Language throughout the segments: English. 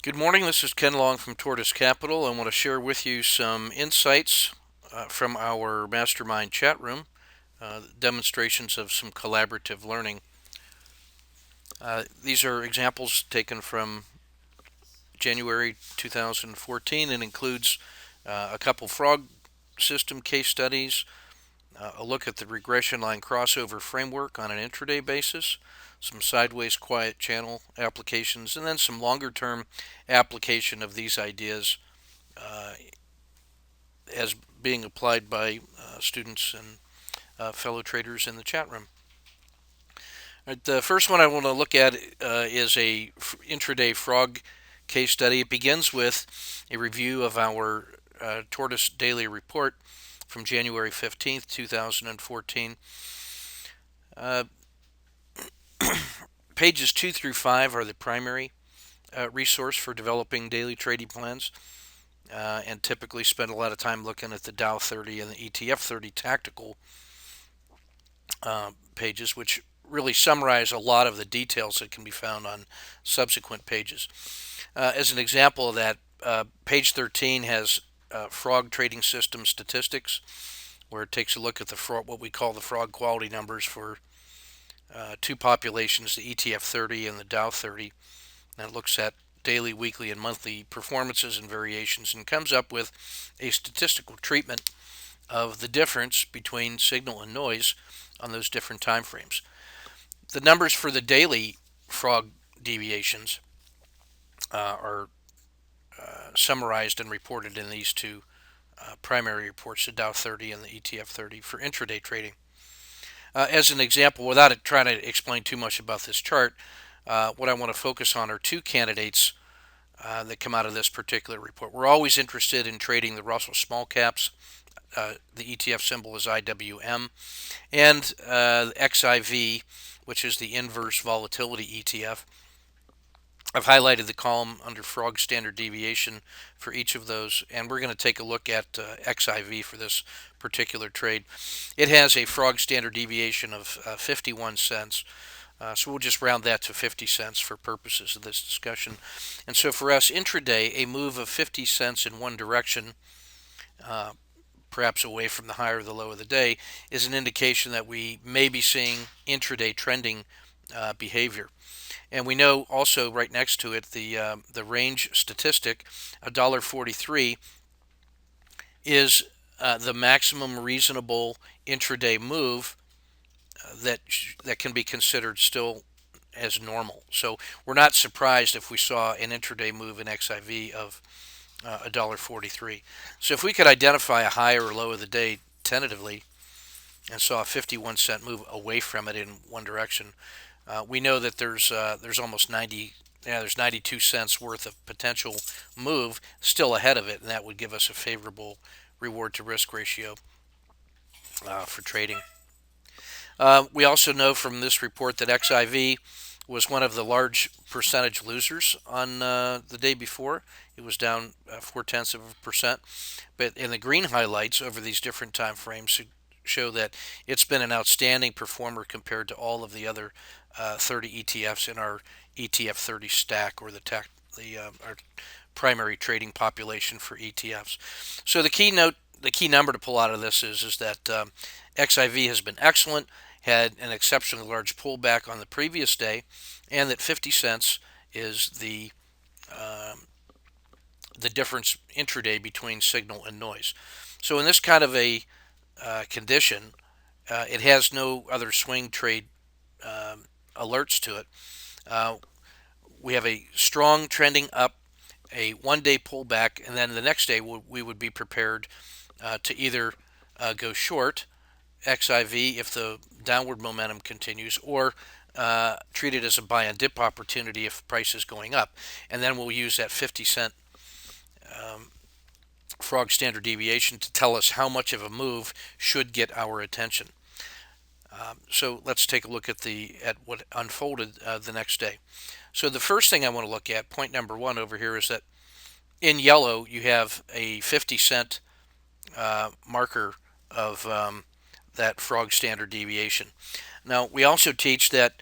Good morning. This is Ken Long from Tortoise Capital. I want to share with you some insights from our mastermind chat room, demonstrations of some collaborative learning. These are examples taken from January 2014 and includes a couple frog system case studies, a look at the regression line crossover framework on an intraday basis, some sideways quiet channel applications, and then some longer term application of these ideas uh, as being applied by students and fellow traders in the chat room. Right, the first one I want to look at is a intraday frog case study. It begins with a review of our Tortoise Daily Report from January 15th, 2014. Uh, Pages 2 through 5 are the primary resource for developing daily trading plans, and typically spend a lot of time looking at the Dow 30 and the ETF 30 tactical pages, which really summarize a lot of the details that can be found on subsequent pages. As an example of that, page 13 has frog trading system statistics, where it takes a look at the what we call the frog quality numbers for two populations, the ETF 30 and the Dow 30. And it looks at daily, weekly, and monthly performances and variations and comes up with a statistical treatment of the difference between signal and noise on those different time frames. The numbers for the daily frog deviations are summarized and reported in these two primary reports, the Dow 30 and the ETF 30 for intraday trading. As an example, without trying to explain too much about this chart, what I want to focus on are two candidates that come out of this particular report. We're always interested in trading the Russell small caps. The ETF symbol is IWM, and XIV, which is the inverse volatility ETF. I've highlighted the column under frog standard deviation for each of those, and we're going to take a look at XIV for this particular trade. It has a frog standard deviation of 51 cents. So we'll just round that to 50 cents for purposes of this discussion. And so for us, intraday, a move of 50 cents in one direction, uh, perhaps away from the high or the low of the day, is an indication that we may be seeing intraday trending behavior. And we know also right next to it the range statistic, $1.43, is the maximum reasonable intraday move that can be considered still as normal. So we're not surprised if we saw an intraday move in XIV of $1.43. So if we could identify a high or low of the day tentatively and saw a 51-cent move away from it in one direction, we know that there's almost 90. Yeah, there's 92 cents worth of potential move still ahead of it, and that would give us a favorable reward to risk ratio for trading. We also know from this report that XIV was one of the large percentage losers on the day before. It was down 0.4%. But in the green highlights over these different time frames show that it's been an outstanding performer compared to all of the other 30 ETFs in our ETF 30 stack, or our primary trading population for ETFs. So the key number to pull out of this is that XIV has been excellent, had an exceptionally large pullback on the previous day, and that 50 cents is the difference intraday between signal and noise. So in this kind of a condition, it has no other swing trade alerts to it. Uh, we have a strong trending up, a one-day pullback, and then the next day we would be prepared to either go short XIV if the downward momentum continues, or treat it as a buy and dip opportunity if price is going up. And then we'll use that 50-cent frog standard deviation to tell us how much of a move should get our attention. So let's take a look at what unfolded the next day. So the first thing I want to look at, point number one over here, is that in yellow you have a 50-cent marker of that frog standard deviation. Now we also teach that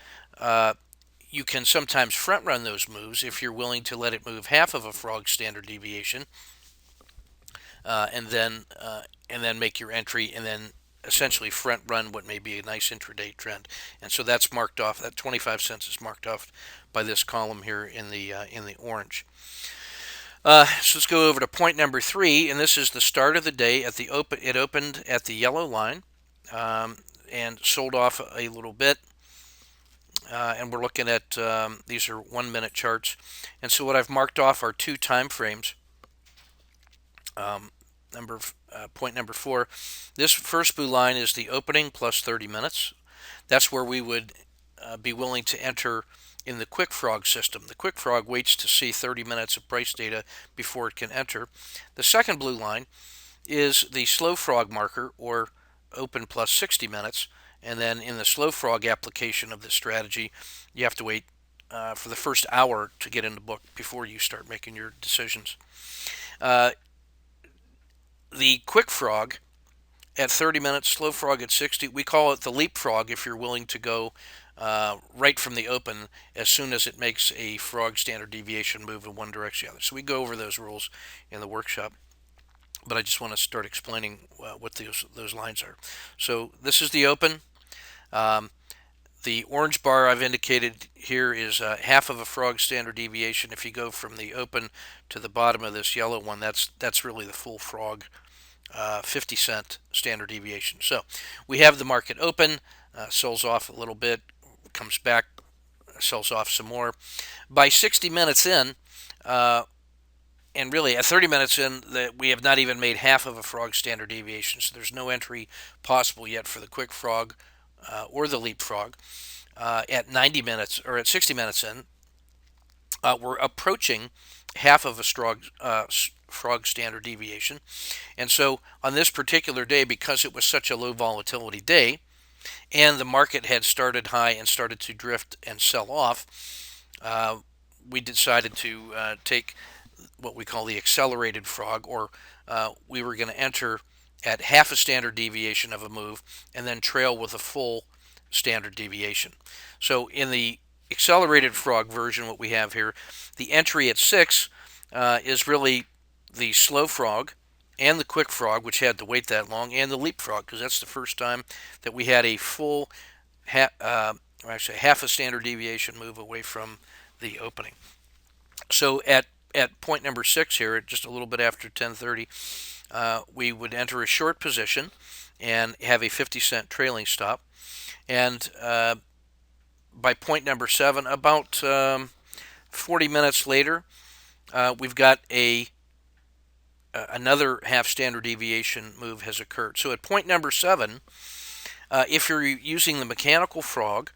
You can sometimes front run those moves if you're willing to let it move half of a frog standard deviation, uh, and then uh, and then make your entry, and then essentially front run what may be a nice intraday trend. And so that's marked off. That 25 cents is marked off by this column here in the orange. So let's go over to point number 3, and this is the start of the day at the open. It opened at the yellow line, and sold off a little bit. And we're looking at these are 1-minute charts, and so what I've marked off are 2 time frames. Point number 4. This first blue line is the opening plus 30 minutes. That's where we would be willing to enter in the Quick Frog system. The Quick Frog waits to see 30 minutes of price data before it can enter. The second blue line is the Slow Frog marker, or open plus 60 minutes. And then in the Slow Frog application of this strategy, you have to wait for the first hour to get in the book before you start making your decisions. The Quick Frog at 30 minutes, Slow Frog at 60. We call it the leapfrog if you're willing to go right from the open as soon as it makes a frog standard deviation move in one direction or the other. So we go over those rules in the workshop, but I just want to start explaining what those lines are. So this is the open. The orange bar I've indicated here is half of a frog standard deviation. If you go from the open to the bottom of this yellow one, that's really the full frog 50-cent standard deviation. So we have the market open, sells off a little bit, comes back, sells off some more. By 60 minutes in, and really at 30 minutes in, we have not even made half of a frog standard deviation, so there's no entry possible yet for the Quick Frog or the leapfrog. At 90 minutes or at 60 minutes in, we're approaching half of a frog standard deviation. And so on this particular day, because it was such a low volatility day and the market had started high and started to drift and sell off, we decided to take what we call the accelerated frog, or we were going to enter at half a standard deviation of a move and then trail with a full standard deviation. So in the accelerated frog version, what we have here, the entry at 6 is really the Slow Frog and the Quick Frog, which had to wait that long, and the leapfrog, because that's the first time that we had a full, actually half a standard deviation move away from the opening. So at point number 6 here, just a little bit after 10:30, we would enter a short position and have a 50-cent trailing stop. And by point number 7, about 40 minutes later, we've got another half standard deviation move has occurred. So at point number 7, if you're using the mechanical frog,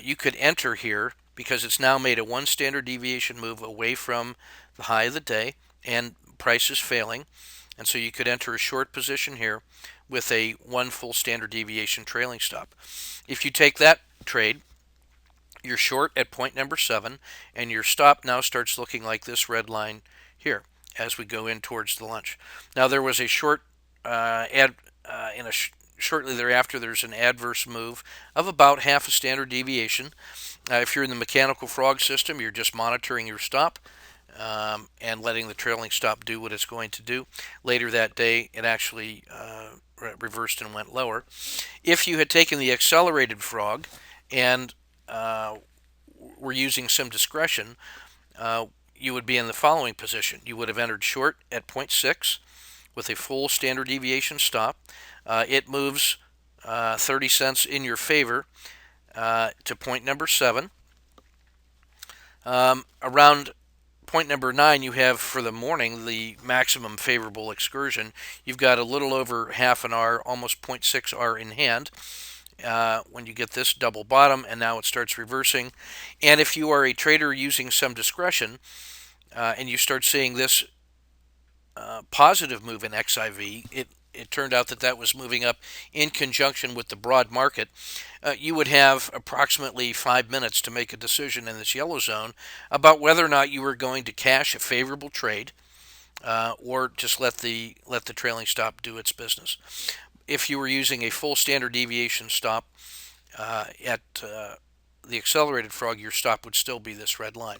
you could enter here because it's now made a 1 standard deviation move away from the high of the day and price is failing. And so you could enter a short position here with a 1 full standard deviation trailing stop. If you take that trade, you're short at point number 7, and your stop now starts looking like this red line here as we go in towards the lunch. Now there was a short shortly thereafter there's an adverse move of about half a standard deviation. If you're in the mechanical frog system, you're just monitoring your stop and letting the trailing stop do what it's going to do. Later that day, it actually reversed and went lower. If you had taken the accelerated frog and were using some discretion, you would be in the following position. You would have entered short at 0.6 with a full standard deviation stop. It moves 30 cents in your favor to point number 7. Around point number 9, you have for the morning the maximum favorable excursion. You've got a little over half an R, almost 0.6 R in hand when you get this double bottom, and now it starts reversing. And if you are a trader using some discretion and you start seeing this positive move in XIV, it turned out that was moving up in conjunction with the broad market. You would have approximately 5 minutes to make a decision in this yellow zone about whether or not you were going to cash a favorable trade or just let the trailing stop do its business. If you were using a full standard deviation stop at the accelerated frog, your stop would still be this red line.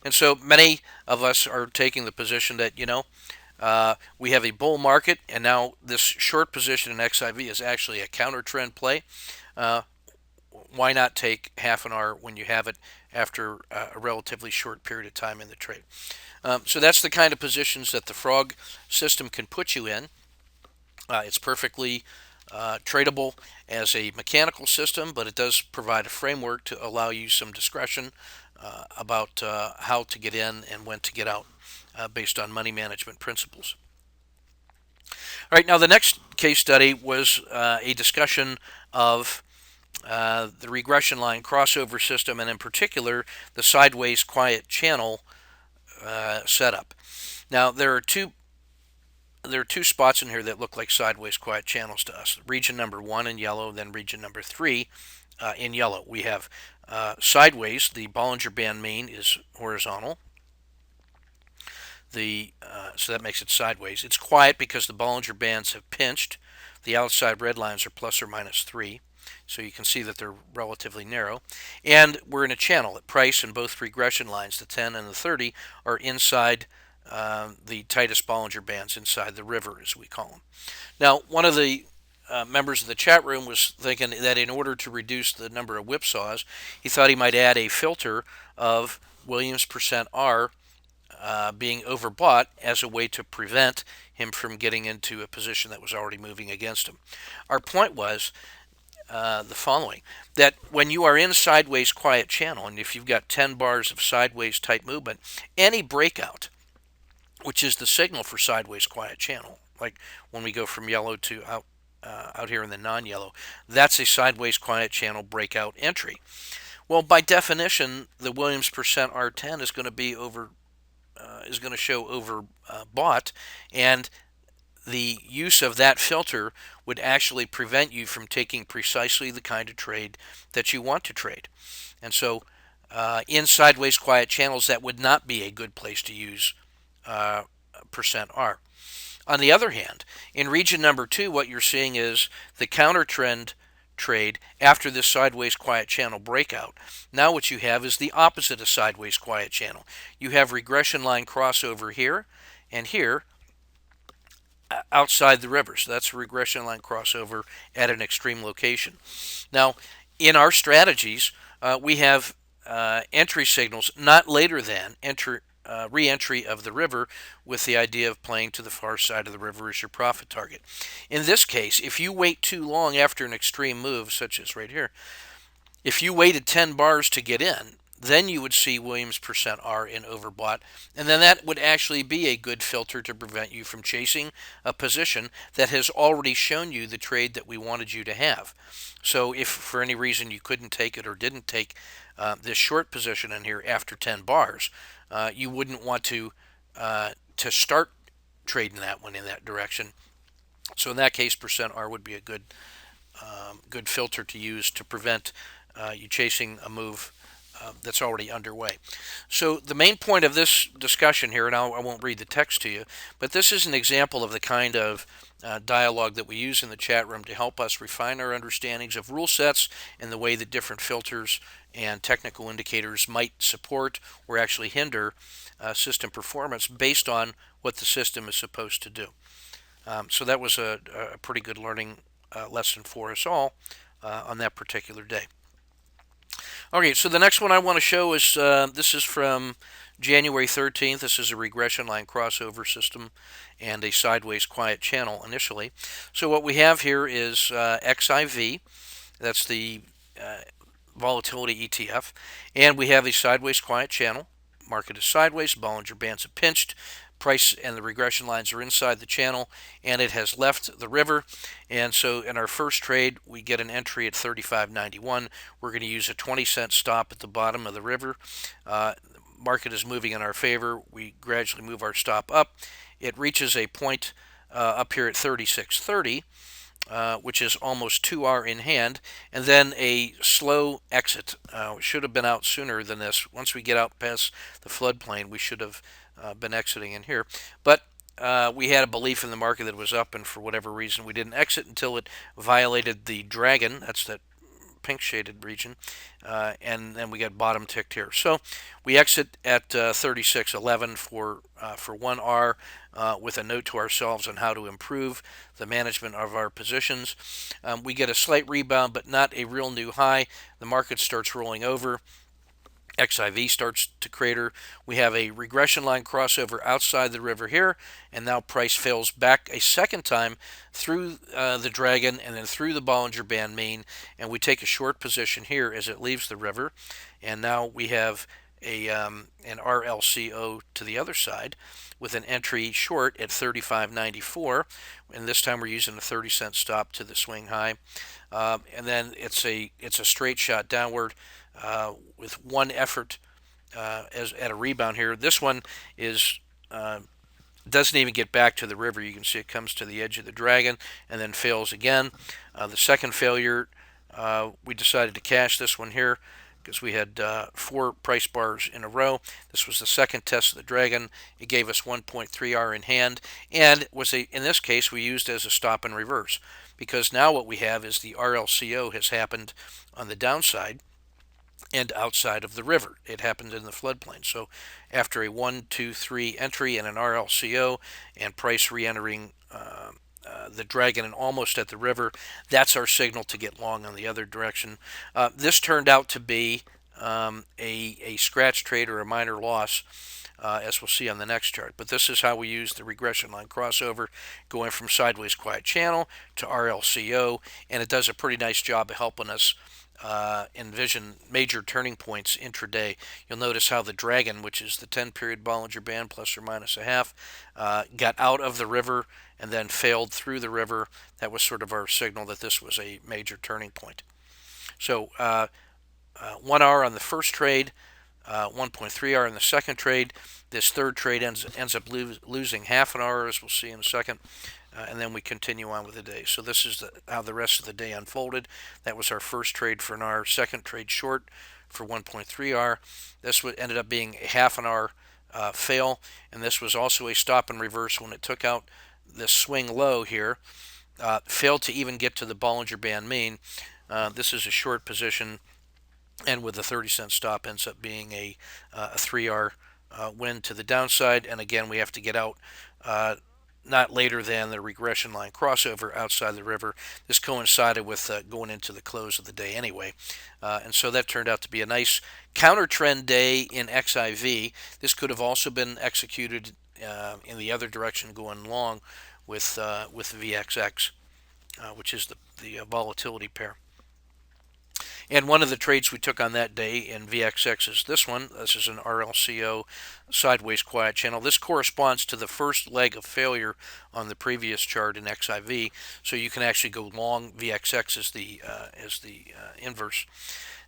And so many of us are taking the position that, we have a bull market, and now this short position in XIV is actually a counter trend play. Uh, why not take half an hour when you have it after a relatively short period of time in the trade? So that's the kind of positions that the frog system can put you in. It's perfectly tradable as a mechanical system, but it does provide a framework to allow you some discretion about how to get in and when to get out based on money management principles. All right, now the next case study was a discussion of the regression line crossover system, and in particular the sideways quiet channel setup. Now there are two spots in here that look like sideways quiet channels to us. Region number 1 in yellow, then region number 3 in yellow. We have sideways, the Bollinger Band mean is horizontal. So that makes it sideways. It's quiet because the Bollinger Bands have pinched. The outside red lines are plus or minus 3. So you can see that they're relatively narrow. And we're in a channel at price, and both regression lines, the 10 and the 30, are inside the tightest Bollinger Bands, inside the river, as we call them. Now, one of the members of the chat room was thinking that in order to reduce the number of whipsaws, he thought he might add a filter of Williams percent R being overbought as a way to prevent him from getting into a position that was already moving against him. Our point was the following, that when you are in sideways quiet channel, and if you've got 10 bars of sideways tight movement, any breakout, which is the signal for sideways quiet channel, like when we go from yellow to out here in the non-yellow, that's a sideways quiet channel breakout entry. Well, by definition, the Williams percent R10 is going to be show overbought, and the use of that filter would actually prevent you from taking precisely the kind of trade that you want to trade. And so in sideways quiet channels, that would not be a good place to use percent R. On the other hand, in region number 2, what you're seeing is the counter trend trade after this sideways quiet channel breakout. Now what you have is the opposite of sideways quiet channel. You have regression line crossover here and here outside the river. So that's a regression line crossover at an extreme location. Now, in our strategies, we have entry signals not later than re-entry of the river, with the idea of playing to the far side of the river as your profit target. In this case, if you wait too long after an extreme move, such as right here, if you waited 10 bars to get in, then you would see Williams percent R in overbought, and then that would actually be a good filter to prevent you from chasing a position that has already shown you the trade that we wanted you to have. So if for any reason you couldn't take it or didn't take this short position in here after 10 bars, you wouldn't want to start trading that one in that direction. So in that case, percent R would be a good filter to use to prevent you chasing a move that's already underway. So the main point of this discussion here, and I won't read the text to you, but this is an example of the kind of dialogue that we use in the chat room to help us refine our understandings of rule sets and the way that different filters and technical indicators might support or actually hinder system performance based on what the system is supposed to do. So that was a pretty good learning lesson for us all on that particular day. Okay, so the next one I want to show is, this is from January 13th. This is a regression line crossover system and a sideways quiet channel initially. So what we have here is XIV, that's the Volatility ETF, and we have a sideways quiet channel. Market is sideways, Bollinger Bands have pinched, price and the regression lines are inside the channel, and it has left the river. And so in our first trade, we get an entry at 35.91. We're going to use a 20-cent stop at the bottom of the river. Market is moving in our favor. We gradually move our stop up. It reaches a point up here at 36.30, which is almost 2R in hand, and then a slow exit. Should have been out sooner than this. Once we get out past the floodplain, we should have been exiting in here. But we had a belief in the market that it was up, and for whatever reason we didn't exit until it violated the dragon. That's that pink shaded region, and then we got bottom ticked here. So we exit at 36.11 for 1R, with a note to ourselves on how to improve the management of our positions. We get a slight rebound, but not a real new high. The market starts rolling over. XIV starts to crater. We have a regression line crossover outside the river here, and now price fails back a second time through the dragon and then through the Bollinger Band mean, and we take a short position here as it leaves the river, and now we have an RLCO to the other side with an entry short at 35.94, and this time we're using a 30-cent stop to the swing high, and then it's a straight shot downward with one effort as at a rebound here. This one is doesn't even get back to the river. You can see it comes to the edge of the dragon and then fails again. The second failure, we decided to cash this one here because we had 4 price bars in a row. This was the second test of the dragon. It gave us 1.3R in hand, and in this case we used as a stop and reverse, because now what we have is the RLCO has happened on the downside and outside of the river. It happened in the floodplain. So after a 1, 2, 3 entry and an RLCO and price re-entering the dragon and almost at the river, that's our signal to get long on the other direction. This turned out to be a scratch trade or a minor loss, as we'll see on the next chart. But this is how we use the regression line crossover, going from sideways quiet channel to RLCO, and it does a pretty nice job of helping us envision major turning points intraday. You'll notice how the dragon, which is the 10-period Bollinger Band plus or minus a half, got out of the river and then failed through the river. That was sort of our signal that this was a major turning point. So 1R on the first trade, 1.3R in the second trade. This third trade ends up losing half an hour, as we'll see in a second, and then we continue on with the day. So this is how the rest of the day unfolded. That was our first trade for an hour, second trade short for 1.3R. This ended up being a half an hour fail, and this was also a stop and reverse when it took out this swing low here. Failed to even get to the Bollinger Band mean. This is a short position, and with a 30-cent stop ends up being a 3R win to the downside. And again, we have to get out not later than the regression line crossover outside the river. This coincided with going into the close of the day anyway. And so that turned out to be a nice counter trend day in XIV. This could have also been executed in the other direction, going long with VXX, which is the volatility pair. And one of the trades we took on that day in VXX is this one. This is an RLCO sideways quiet channel. This corresponds to the first leg of failure on the previous chart in XIV. So you can actually go long VXX as the inverse.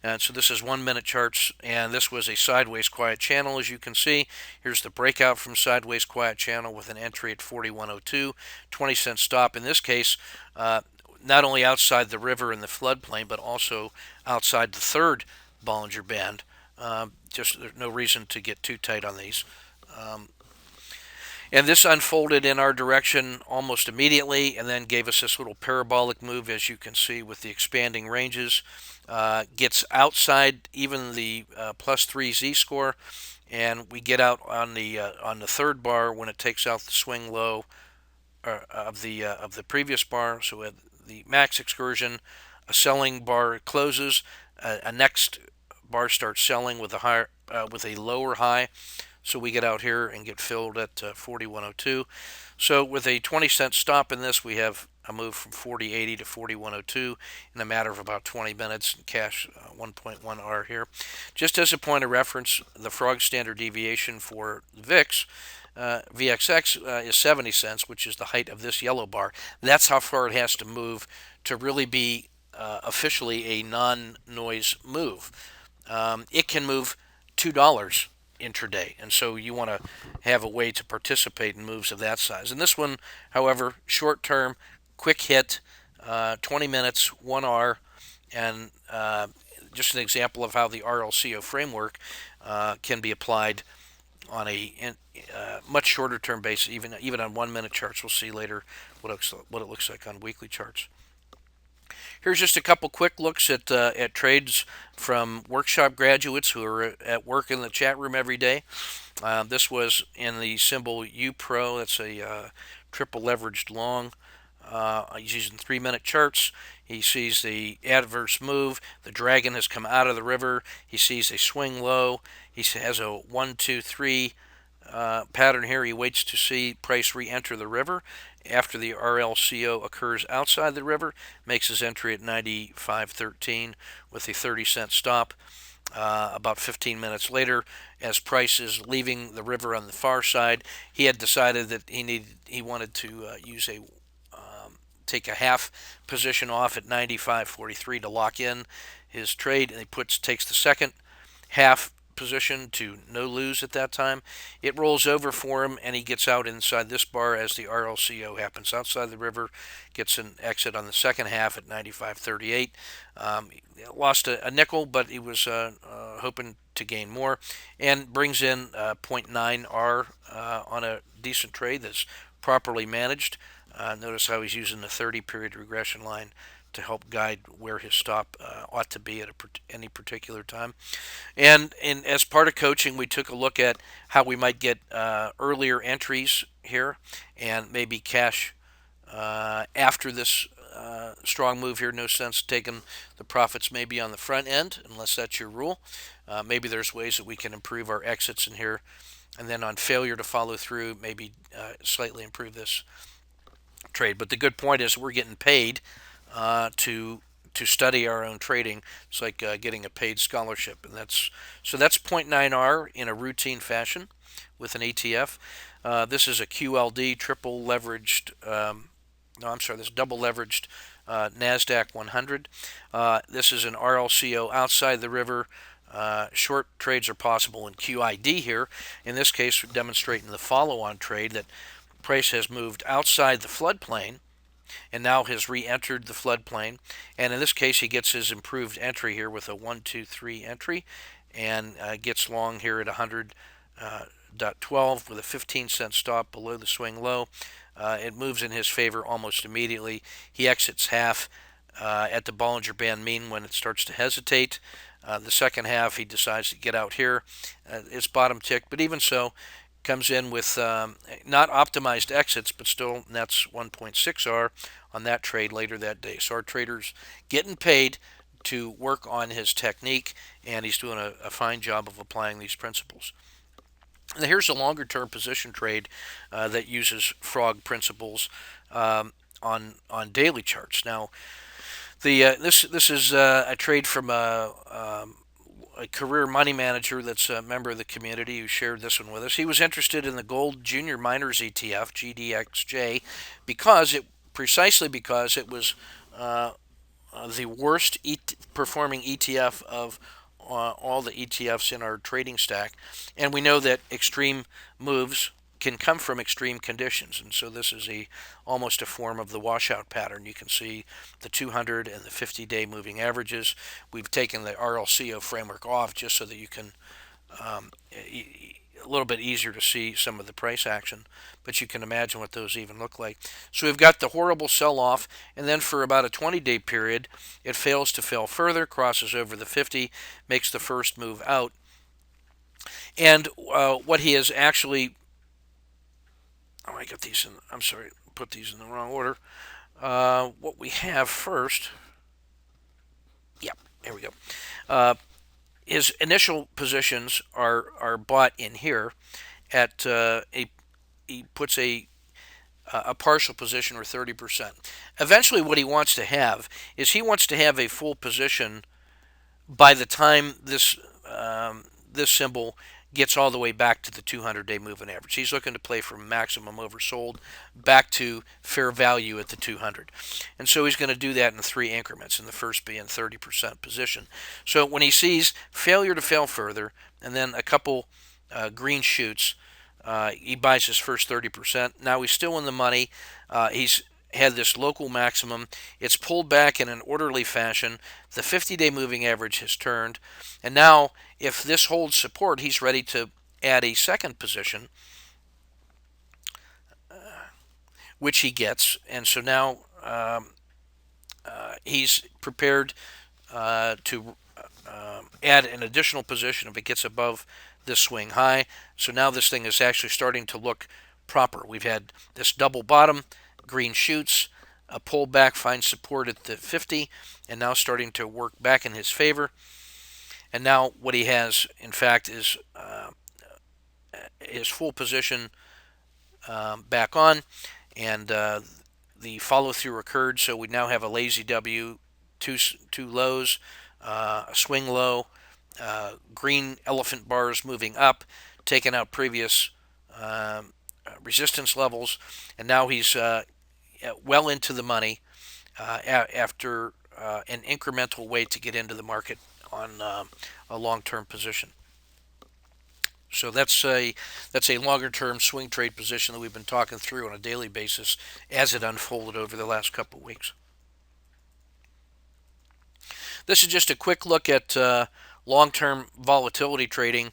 And so this is 1 minute charts, and this was a sideways quiet channel, as you can see. Here's the breakout from sideways quiet channel with an entry at 41.02, 20-cent stop. In this case, not only outside the river in the floodplain, but also outside the third Bollinger Band. Just there's no reason to get too tight on these. And this unfolded in our direction almost immediately, and then gave us this little parabolic move, as you can see, with the expanding ranges. Gets outside even the +3 z-score, and we get out on the third bar when it takes out the swing low of the previous bar. So at the max excursion, a selling bar closes, a next bar starts selling with a lower high. So we get out here and get filled at 41.02. So with a 20-cent stop in this, we have a move from 40.80 to 41.02 in a matter of about 20 minutes, and cash 1.1R here. Just as a point of reference, the frog standard deviation for VIX, VXX is 70 cents, which is the height of this yellow bar. That's how far it has to move to really be officially a non-noise move. It can move $2 intraday, and so you want to have a way to participate in moves of that size. And this one, however, short term, quick hit, 20 minutes, 1R, and just an example of how the RLCO framework can be applied on a much shorter term basis, even on 1 minute charts. We'll see later what it looks like on weekly charts. Here's just a couple quick looks at trades from workshop graduates who are at work in the chat room every day. This was in the symbol U Pro. That's a triple leveraged long. He's using 3-minute charts. He sees the adverse move. The dragon has come out of the river. He sees a swing low. He has a 1, 2, 3 pattern here. He waits to see price re-enter the river. After the RLCO occurs outside the river, makes his entry at 95.13 with a 30-cent stop. About 15 minutes later, as price is leaving the river on the far side, he had decided that he wanted to take a half position off at 95.43 to lock in his trade, and he takes the second half position to no lose at that time. It rolls over for him, and he gets out inside this bar as the RLCO happens outside the river. Gets an exit on the second half at 95.38. Lost a nickel, but he was hoping to gain more, and brings in 0.9 R on a decent trade that's properly managed. Notice how he's using the 30-period regression line to help guide where his stop ought to be at any particular time. And as part of coaching, we took a look at how we might get earlier entries here and maybe cash after this strong move here. No sense taking the profits maybe on the front end unless that's your rule. Maybe there's ways that we can improve our exits in here. And then on failure to follow through, maybe slightly improve this trade. But the good point is we're getting paid to study our own trading. It's like getting a paid scholarship, and that's 0.9 R in a routine fashion with an ETF. This is a QLD triple leveraged. No, I'm sorry. This is double leveraged Nasdaq 100. This is an RLCO outside the river. Short trades are possible in QID here. In this case, we're demonstrating the follow-on trade that price has moved outside the floodplain and now has re-entered the floodplain. And in this case, he gets his improved entry here with a 1, 2, 3 entry, and gets long here at 100.12 with a 15-cent stop below the swing low. It moves in his favor almost immediately. He exits half at the Bollinger Band mean when it starts to hesitate. The second half, he decides to get out here. It's bottom tick, but even so, comes in with not optimized exits, but still nets 1.6 R on that trade later that day. So our trader's getting paid to work on his technique, and he's doing a fine job of applying these principles. And here's a longer term position trade that uses frog principles on daily charts. Now, this is a trade from a career money manager that's a member of the community who shared this one with us. He was interested in the Gold Junior Miners ETF, GDXJ, precisely because it was the worst performing ETF of all the ETFs in our trading stack. And we know that extreme moves can come from extreme conditions, and so this is almost a form of the washout pattern. You can see the 200 and the 50-day moving averages. We've taken the RLCO framework off just so that you can a little bit easier to see some of the price action, but you can imagine what those even look like. So we've got the horrible sell-off, and then for about a 20-day period, it fails to fail further, crosses over the 50, makes the first move out, and what he is actually I got these in. I'm sorry, put these in the wrong order. What we have first. Yeah, here we go. His initial positions are bought in here at he puts a partial position or 30%. Eventually, what he wants to have is he wants to have a full position by the time this symbol gets all the way back to the 200-day moving average. He's looking to play from maximum oversold back to fair value at the 200. And so he's going to do that in 3 increments, and the first being 30% position. So when he sees failure to fail further and then a couple green shoots, he buys his first 30%. Now he's still in the money. He's had this local maximum. It's pulled back in an orderly fashion. The 50-day moving average has turned. And now, if this holds support, he's ready to add a second position, which he gets. And so now he's prepared to add an additional position if it gets above this swing high. So now this thing is actually starting to look proper. We've had this double bottom, green shoots, a pullback, finds support at the 50, and now starting to work back in his favor. And now what he has, in fact, is his full position back on, and the follow through occurred. So we now have a lazy W, two lows, a swing low, green elephant bars moving up, taking out previous resistance levels, and now he's well into the money after an incremental way to get into the market on a long-term position. So that's a longer-term swing trade position that we've been talking through on a daily basis as it unfolded over the last couple of weeks. This is just a quick look at long-term volatility trading,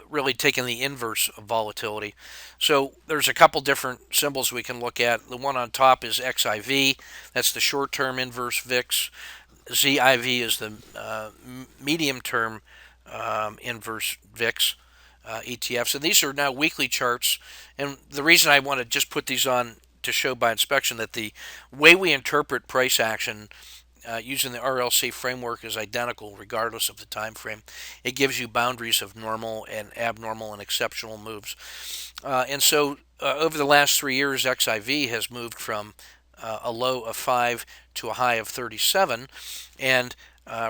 really taking the inverse of volatility. So there's a couple different symbols we can look at. The one on top is XIV. That's the short-term inverse VIX. ZIV is the medium-term inverse VIX ETFs. And these are now weekly charts. And the reason I want to just put these on to show by inspection that the way we interpret price action using the RLC framework is identical regardless of the time frame. It gives you boundaries of normal and abnormal and exceptional moves. And so over the last 3 years, XIV has moved from a low of 5 to a high of 37, and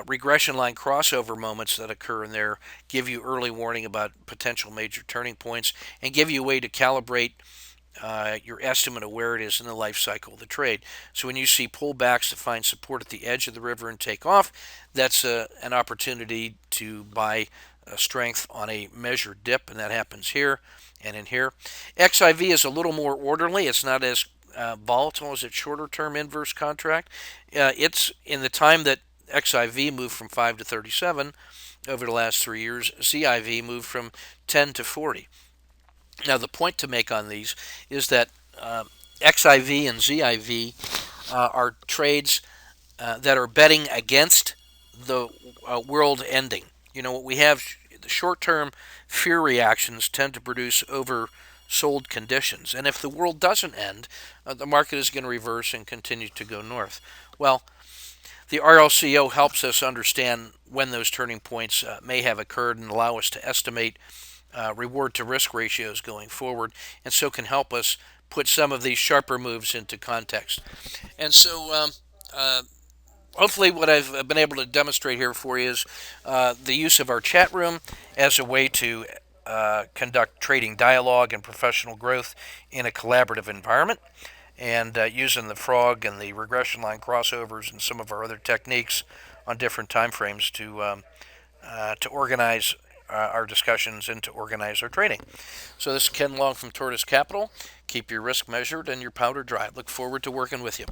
regression line crossover moments that occur in there give you early warning about potential major turning points and give you a way to calibrate your estimate of where it is in the life cycle of the trade. So when you see pullbacks to find support at the edge of the river and take off, that's an opportunity to buy strength on a measured dip, and that happens here and in here. XIV is a little more orderly. It's not as volatile as its shorter term inverse contract. It's in the time that XIV moved from 5 to 37 over the last 3 years, ZIV moved from 10 to 40. Now, the point to make on these is that XIV and ZIV are trades that are betting against the world ending. You know, what we have, the short-term fear reactions tend to produce oversold conditions. And if the world doesn't end, the market is going to reverse and continue to go north. Well, the RLCO helps us understand when those turning points may have occurred and allow us to estimate reward to risk ratios going forward, and so can help us put some of these sharper moves into context. And so hopefully what I've been able to demonstrate here for you is the use of our chat room as a way to conduct trading dialogue and professional growth in a collaborative environment, and using the frog and the regression line crossovers and some of our other techniques on different time frames to organize our discussions and to organize our trading. So this is Ken Long from Tortoise Capital. Keep your risk measured and your powder dry. Look forward to working with you.